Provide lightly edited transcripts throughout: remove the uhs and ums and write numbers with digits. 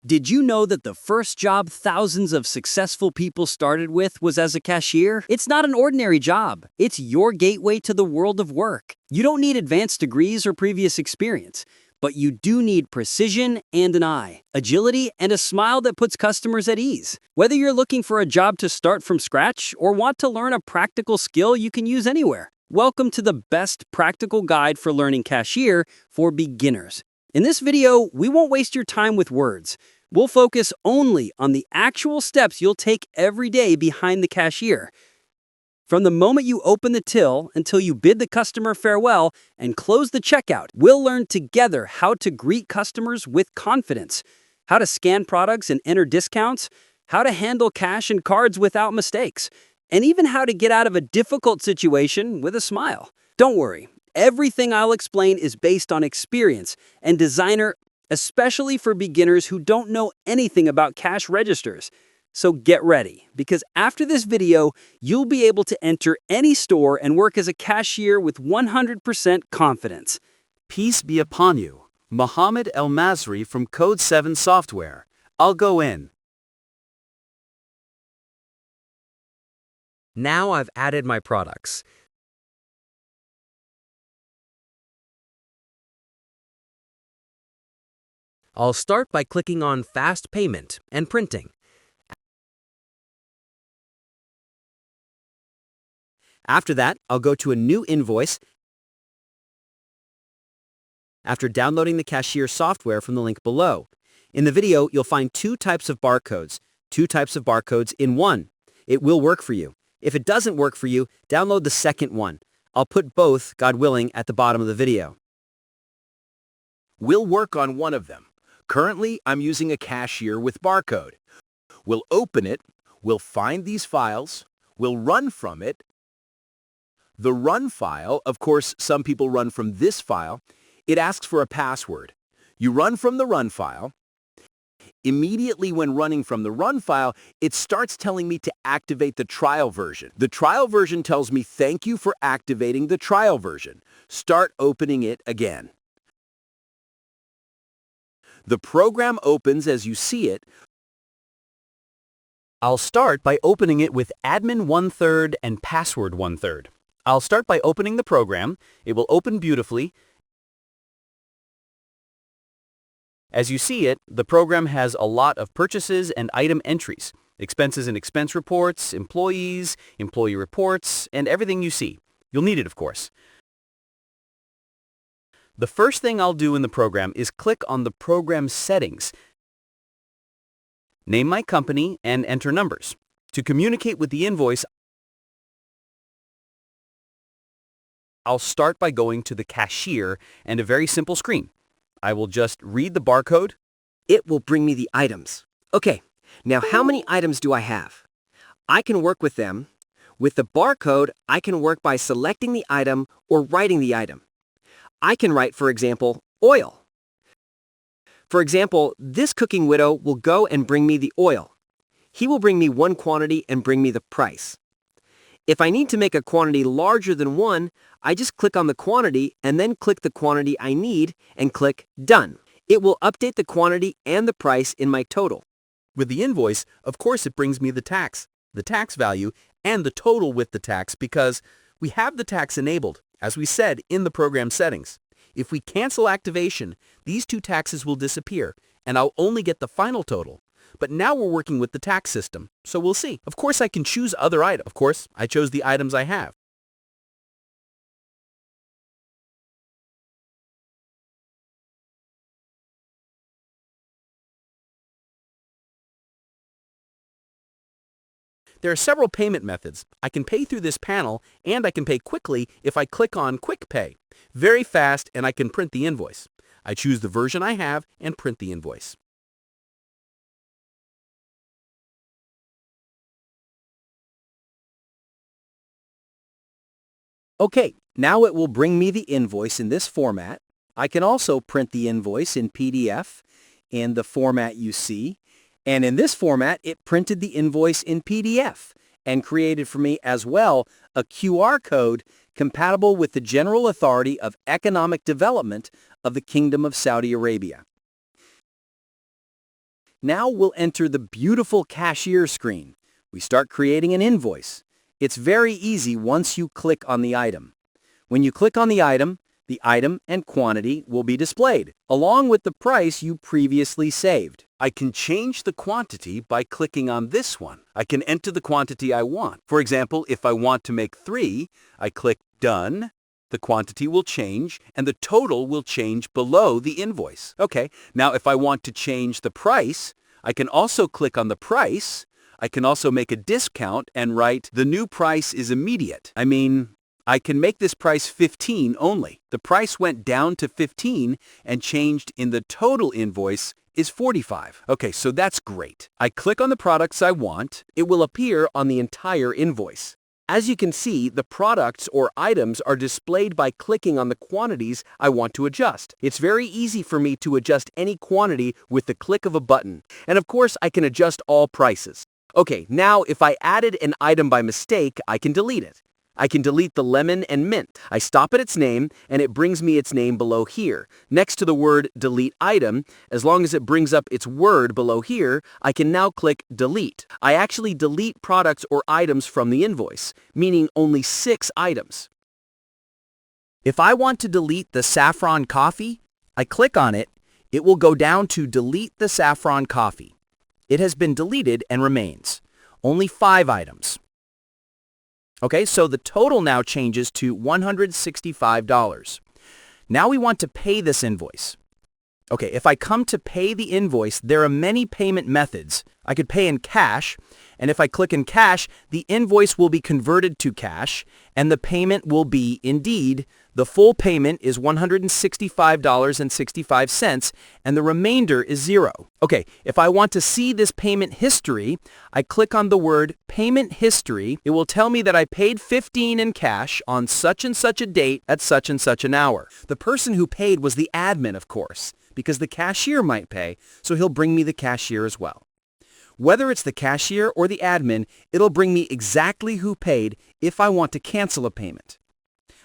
Did you know that the first job thousands of successful people started with was as a cashier? It's not an ordinary job. It's your gateway to the world of work. You don't need advanced degrees or previous experience, but you do need precision and an eye, agility, and a smile that puts customers at ease. Whether you're looking for a job to start from scratch or want to learn a practical skill you can use anywhere, welcome to the best practical guide for learning cashier for beginners. In this video, we won't waste your time with words. We'll focus only on the actual steps you'll take every day behind the cashier. From the moment you open the till until you bid the customer farewell and close the checkout, we'll learn together how to greet customers with confidence, how to scan products and enter discounts, how to handle cash and cards without mistakes, and even how to get out of a difficult situation with a smile. Don't worry, everything I'll explain is based on experience and designer, especially for beginners who don't know anything about cash registers. So get ready, because after this video, you'll be able to enter any store and work as a cashier with 100% confidence. Peace be upon you. Mohammed El Masri from Code 7 Software. I'll go in. Now I've added my products. I'll start by clicking on Fast Payment and Printing. After that, I'll go to a new invoice after downloading the Cashier software from the link below. In the video, you'll find two types of barcodes in one. It will work for you. If it doesn't work for you, download the second one. I'll put both, God willing, at the bottom of the video. We'll work on one of them. Currently, I'm using a cashier with barcode. We'll open it, we'll find these files, we'll run from it. The run file, of course, some people run from this file. It asks for a password. You run from the run file. Immediately when running from the run file, it starts telling me to activate the trial version. The trial version tells me, thank you for activating the trial version. Start opening it again. The program opens as you see it. I'll start by opening it with admin 1/3 and password 1/3. I'll start by opening the program. It will open beautifully. As you see it, the program has a lot of purchases and item entries, expenses and expense reports, employees, employee reports, and everything you see. You'll need it, of course. The first thing I'll do in the program is click on the program settings, name my company, and enter numbers. To communicate with the invoice, I'll start by going to the cashier and a very simple screen. I will just read the barcode. It will bring me the items. Okay, now how many items do I have? I can work with them. With the barcode, I can work by selecting the item or writing the item. I can write, for example, oil. For example, this cooking widow will go and bring me the oil. He will bring me one quantity and bring me the price. If I need to make a quantity larger than one, I just click on the quantity and then click the quantity I need and click Done. It will update the quantity and the price in my total. With the invoice, of course, it brings me the tax value, and the total with the tax because we have the tax enabled, as we said in the program settings. If we cancel activation, these two taxes will disappear, and I'll only get the final total. But now we're working with the tax system, so we'll see. Of course, I can choose other items. Of course, I chose the items I have. There are several payment methods. I can pay through this panel, and I can pay quickly if I click on Quick Pay. Very fast, and I can print the invoice. I choose the version I have and print the invoice. Okay, now it will bring me the invoice in this format. I can also print the invoice in PDF in the format you see. And in this format, it printed the invoice in PDF and created for me as well a QR code compatible with the General Authority of Economic Development of the Kingdom of Saudi Arabia. Now we'll enter the beautiful cashier screen. We start creating an invoice. It's very easy once you click on the item. When you click on the item and quantity will be displayed, along with the price you previously saved. I can change the quantity by clicking on this one. I can enter the quantity I want. For example, if I want to make 3, I click Done. The quantity will change, and the total will change below the invoice. Okay, now if I want to change the price, I can also click on the price. I can also make a discount and write, the new price is immediate. I can make this price 15 only. The price went down to 15 and changed in the total invoice is 45. Okay, so that's great. I click on the products I want. It will appear on the entire invoice. As you can see, the products or items are displayed by clicking on the quantities I want to adjust. It's very easy for me to adjust any quantity with the click of a button. And of course, I can adjust all prices. Okay, now if I added an item by mistake, I can delete it. I can delete the lemon and mint. I stop at its name, and it brings me its name below here. Next to the word delete item, as long as it brings up its word below here, I can now click delete. I actually delete products or items from the invoice, meaning only 6 items. If I want to delete the saffron coffee, I click on it. It will go down to delete the saffron coffee. It has been deleted and remains. Only 5 items. Okay, so the total now changes to $165. Now we want to pay this invoice. Okay, if I come to pay the invoice, there are many payment methods. I could pay in cash, and if I click in cash, the invoice will be converted to cash, and the payment will be, indeed, the full payment is $165.65, and the remainder is 0. Okay, if I want to see this payment history, I click on the word Payment History. It will tell me that I paid 15 in cash on such and such a date at such and such an hour. The person who paid was the admin, of course, because the cashier might pay, so he'll bring me the cashier as well. Whether it's the cashier or the admin, it'll bring me exactly who paid if I want to cancel a payment.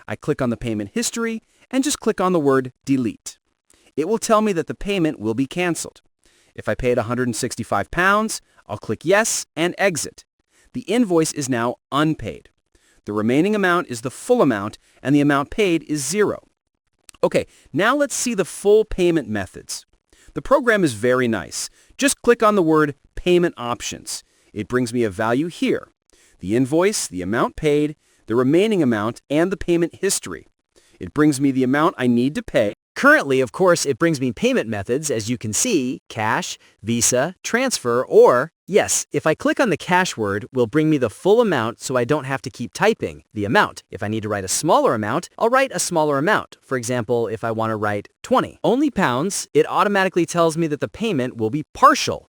I click on the payment history and just click on the word delete. It will tell me that the payment will be canceled. If I paid £165, I'll click yes and exit. The invoice is now unpaid. The remaining amount is the full amount and the amount paid is 0. Okay, now let's see the full payment methods. The program is very nice. Just click on the word Payment Options. It brings me a value here. The invoice, the amount paid, the remaining amount, and the payment history. It brings me the amount I need to pay. Currently, of course, it brings me payment methods, as you can see, cash, Visa, transfer, or, yes, if I click on the cash word, will bring me the full amount so I don't have to keep typing the amount. If I need to write a smaller amount, I'll write a smaller amount. For example, if I want to write 20. Only pounds, it automatically tells me that the payment will be partial.